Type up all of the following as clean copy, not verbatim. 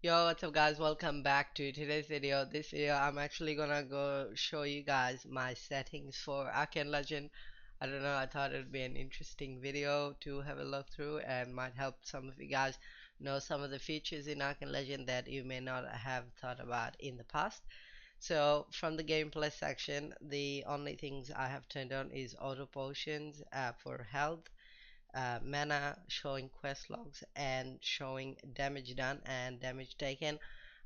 Yo, what's up guys? Welcome back to today's video. This video I'm actually gonna go show you guys my settings for Arcane Legend. I don't know, I thought it would be an interesting video to have a look through and might help some of you guys know some of the features in Arcane Legend that you may not have thought about in the past. So from the gameplay section, the only things I have turned on is auto potions for health, mana, showing quest logs, and showing damage done and damage taken.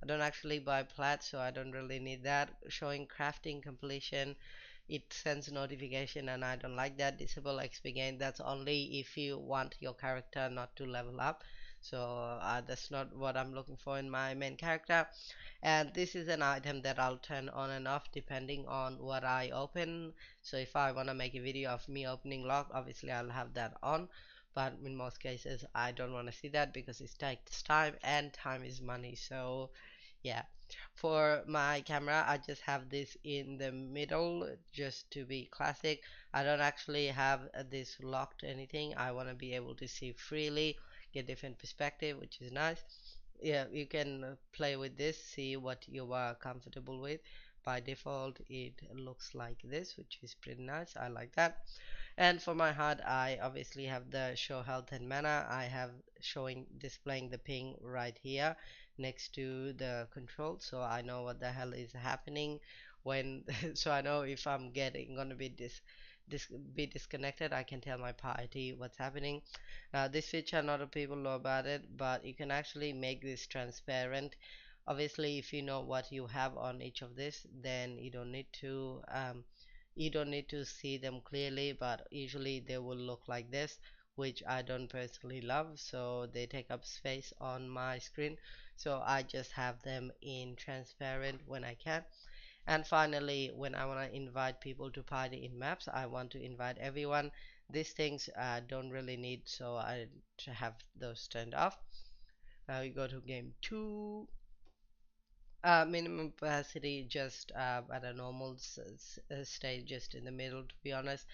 I don't actually buy plat, so I don't really need that. Showing crafting completion, it sends notification, and I don't like that. Disable XP gain, that's only if you want your character not to level up. So that's not what I'm looking for in my main character. And this is an item that I'll turn on and off depending on what I open. So if I want to make a video of me opening lock, obviously I'll have that on, but in most cases I don't want to see that because it takes time and time is money. So yeah, for my camera I just have this in the middle just to be classic. I don't actually have this locked anything. I want to be able to see freely, get different perspective, which is nice. Yeah, you can play with this, see what you are comfortable with. By default it looks like this, which is pretty nice. I like that. And for my HUD, I obviously have the show health and mana. I have showing displaying the ping right here next to the control, so I know what the hell is happening when so I know if I'm getting gonna be disconnected. I can tell my party what's happening. Now this feature, a lot of people know about it, but you can actually make this transparent. Obviously if you know what you have on each of this, then you don't need to see them clearly, but usually they will look like this, which I don't personally love, so they take up space on my screen, so I just have them in transparent when I can. And finally, when I want to invite people to party in maps, I want to invite everyone. These things don't really need, so I have those turned off. Now we go to game 2. Minimum opacity just at a normal state, just in the middle, to be honest.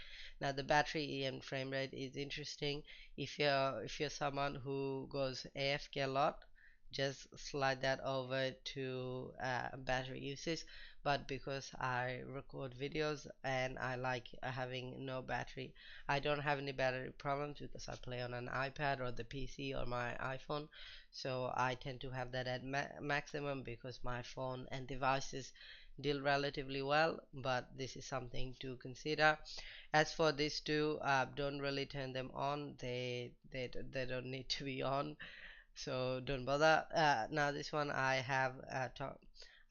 Now the battery and frame rate is interesting. If you're someone who goes AFK a lot, just slide that over to battery usage. But because I record videos and I like having no battery, I don't have any battery problems because I play on an iPad or the PC or my iPhone, so I tend to have that at maximum because my phone and devices deal relatively well, but this is something to consider. As for these two, don't really turn them on. They don't need to be on, so don't bother. Now this one I have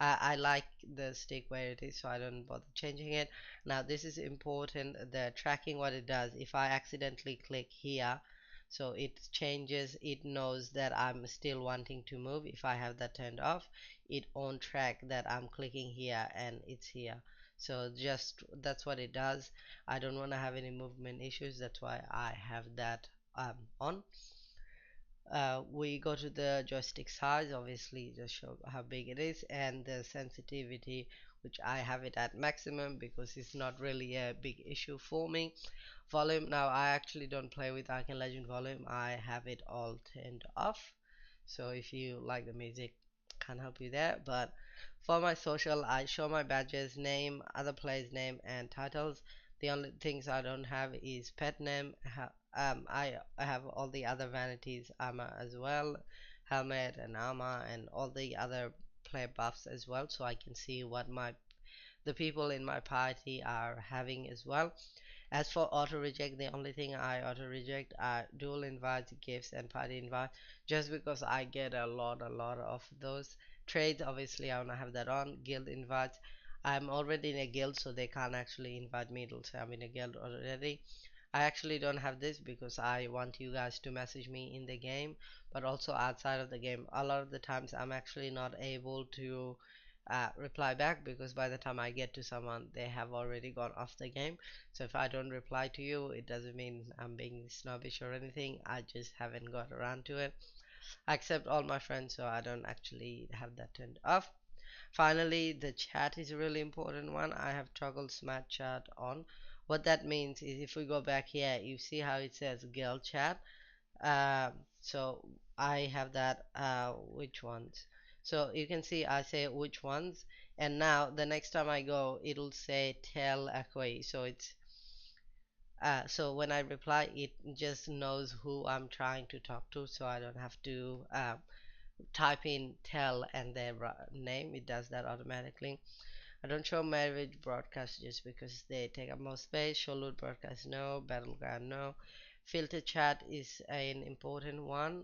I like the stick where it is, so I don't bother changing it. Now this is important, the tracking, what it does. If I accidentally click here, so it changes, it knows that I'm still wanting to move. If I have that turned off, it won't track that I'm clicking here and it's here. So just that's what it does. I don't want to have any movement issues, that's why I have that on. We go to the joystick size, obviously just show how big it is, and the sensitivity, which I have it at maximum because it's not really a big issue for me. Volume, now I actually don't play with Arcane Legend volume, I have it all turned off, so if you like the music, can't help you there. But for my social, I show my badges name, other players name, and titles. The only things I don't have is pet name. I have all the other vanities, armor as well, helmet and armor, and all the other player buffs as well, so I can see what the people in my party are having as well. As for auto reject, the only thing I auto reject are dual invites, gifts, and party invites, just because I get a lot of those trades. Obviously, I wanna have that on. Guild invites, I'm already in a guild, so they can't actually invite me. It'll say I'm in a guild already. I actually don't have this because I want you guys to message me in the game, but also outside of the game. A lot of the times I'm actually not able to reply back because by the time I get to someone, they have already gone off the game. So if I don't reply to you, it doesn't mean I'm being snobbish or anything. I just haven't got around to it. I accept all my friends, so I don't actually have that turned off. Finally, the chat is a really important one. I have toggled smart chat on. What that means is if we go back here, you see how it says girl chat. So I have that. Which ones? So you can see I say which ones, and now the next time I go, it'll say tell Akoi. So it's so when I reply, it just knows who I'm trying to talk to, so I don't have to type in tell and their name. It does that automatically. I don't show marriage broadcast just because they take up more space. Show loot broadcast no. Battleground no. Filter chat is an important one,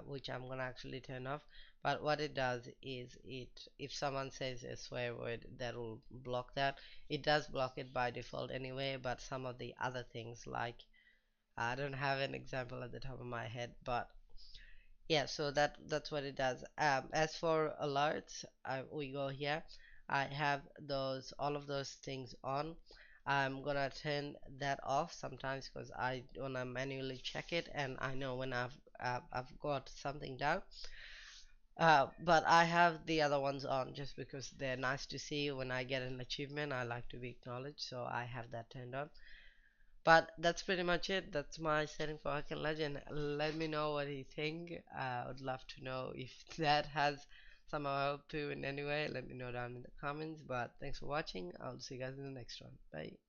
which I'm gonna actually turn off. But what it does is if someone says a swear word, that will block that. It does block it by default anyway, but some of the other things, like I don't have an example at the top of my head, but yeah, so that's what it does. As for alerts, we go here. I have those all of those things on. I'm gonna turn that off sometimes because I wanna manually check it, and I know when I've got something down. But I have the other ones on just because they're nice to see. When I get an achievement, I like to be acknowledged, so I have that turned on. But that's pretty much it. That's my setting for Arcane Legend. Let me know what you think. I would love to know if that has somehow helped you in any way. Let me know down in the comments. But thanks for watching. I'll see you guys in the next one. Bye.